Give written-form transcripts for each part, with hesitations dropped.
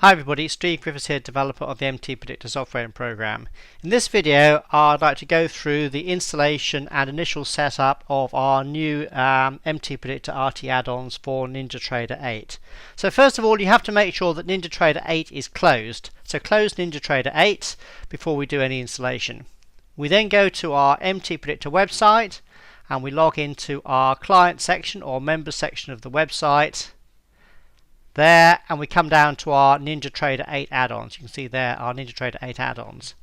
Hi everybody, Steve Griffiths here, developer of the MTPredictor software and program. In this video I'd like to go through the installation and initial setup of our new MTPredictor RT add-ons for NinjaTrader 8. So first of all, you have to make sure that NinjaTrader 8 is closed. So close NinjaTrader 8 before we do any installation. We then go to our MTPredictor website and we log into our client section or members section of the website. There, and we come down to our NinjaTrader 8 add-ons. You can see there our NinjaTrader 8 add-ons.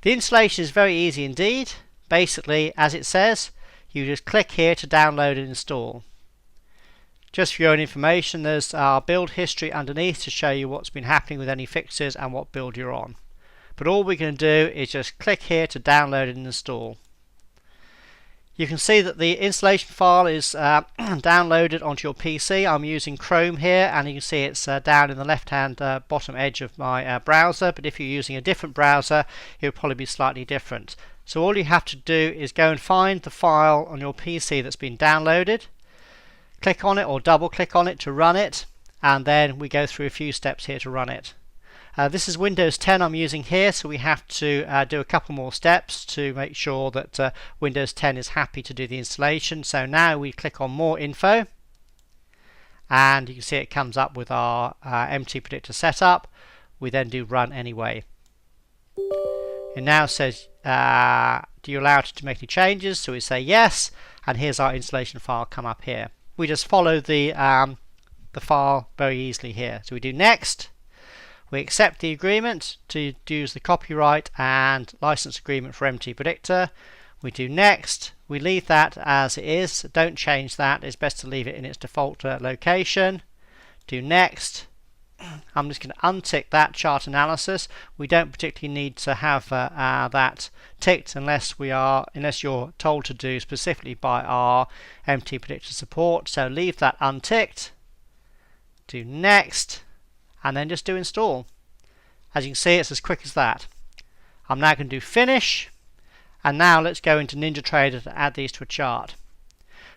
The installation is very easy indeed. Basically, as it says, you just click here to download and install. Just for your own information, there's our build history underneath to show you what's been happening with any fixes and what build you're on. But all we're going to do is just click here to download and install. You can see that the installation file is downloaded onto your PC. I'm using Chrome here, and you can see it's down in the left-hand bottom edge of my browser, but if you're using a different browser, it will probably be slightly different. So all you have to do is go and find the file on your PC that's been downloaded, click on it or double click on it to run it, and then we go through a few steps here to run it. This is Windows 10 I'm using here, so we have to do a couple more steps to make sure that Windows 10 is happy to do the installation. So now we click on More Info, and you can see it comes up with our MTPredictor setup. We then do Run Anyway. It now says, do you allow it to make any changes? So we say yes, and here's our installation file come up here. We just follow the file very easily here. So we do Next. We accept the agreement to use the copyright and license agreement for MTPredictor. We do Next. We leave that as it is. Don't change that. It's best to leave it in its default location. Do Next. I'm just going to untick that chart analysis. We don't particularly need to have that ticked unless you're told to do specifically by our MTPredictor support. So leave that unticked. Do Next. And then just do install. As you can see, it's as quick as that. I'm now going to do finish, and now let's go into NinjaTrader to add these to a chart.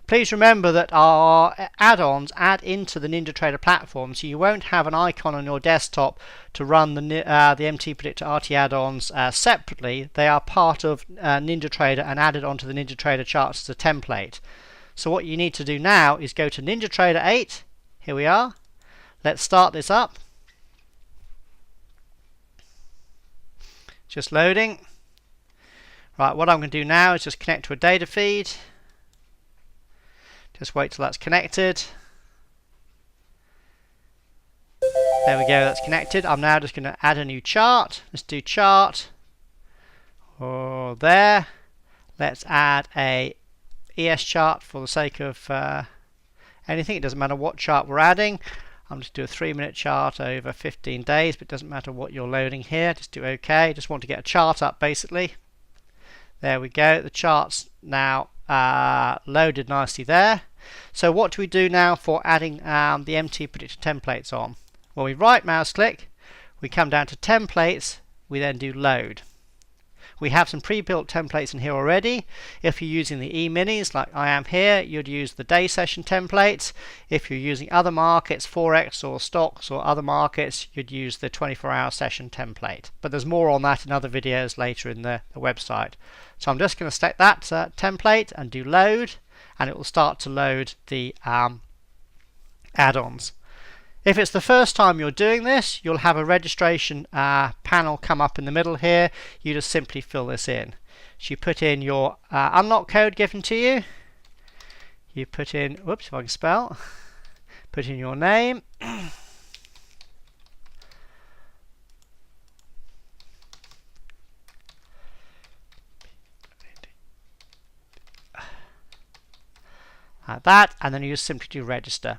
Please remember that our add-ons add into the NinjaTrader platform, so you won't have an icon on your desktop to run the MTPredictor RT add-ons separately. They are part of NinjaTrader and added onto the NinjaTrader charts as a template. So what you need to do now is go to NinjaTrader 8. Here we are. Let's start this up. Just loading. Right, what I'm going to do now is just connect to a data feed. Just wait till that's connected. There we go, that's connected. I'm now just going to add a new chart. Let's do chart. Oh, there. Let's add a ES chart for the sake of anything. It doesn't matter what chart we're adding. I'm just do a 3-minute chart over 15 days, but it doesn't matter what you're loading here. Just do OK. Just want to get a chart up basically. There we go. The chart's now loaded nicely there. So what do we do now for adding the MTPredictor templates on? Well, we right mouse click, we come down to templates, we then do load. We have some pre-built templates in here already. If you're using the e-minis like I am here, you'd use the day session templates. If you're using other markets, Forex or stocks or other markets, you'd use the 24-hour session template. But there's more on that in other videos later in the website. So I'm just going to select that template and do load, and it will start to load the add-ons. If it's the first time you're doing this, you'll have a registration panel come up in the middle here. You just simply fill this in. So you put in your unlock code given to you. You put in, whoops, if I can spell, put in your name. Like that, and then you just simply do register.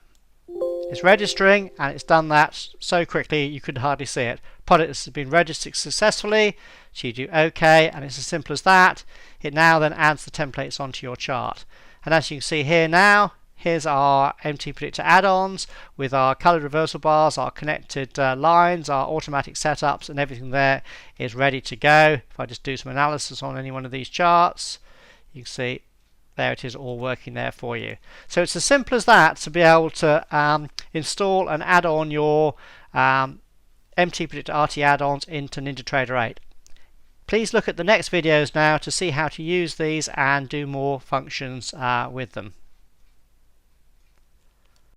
It's registering, and it's done that so quickly you could hardly see it. Product has been registered successfully, so you do OK, and it's as simple as that. It now then adds the templates onto your chart. And as you can see here now, here's our MTPredictor add-ons with our coloured reversal bars, our connected lines, our automatic setups, and everything there is ready to go. If I just do some analysis on any one of these charts, you can see there it is all working there for you. So it's as simple as that to be able to install and add on your MTPredictor RT add-ons into NinjaTrader 8. Please look at the next videos now to see how to use these and do more functions with them.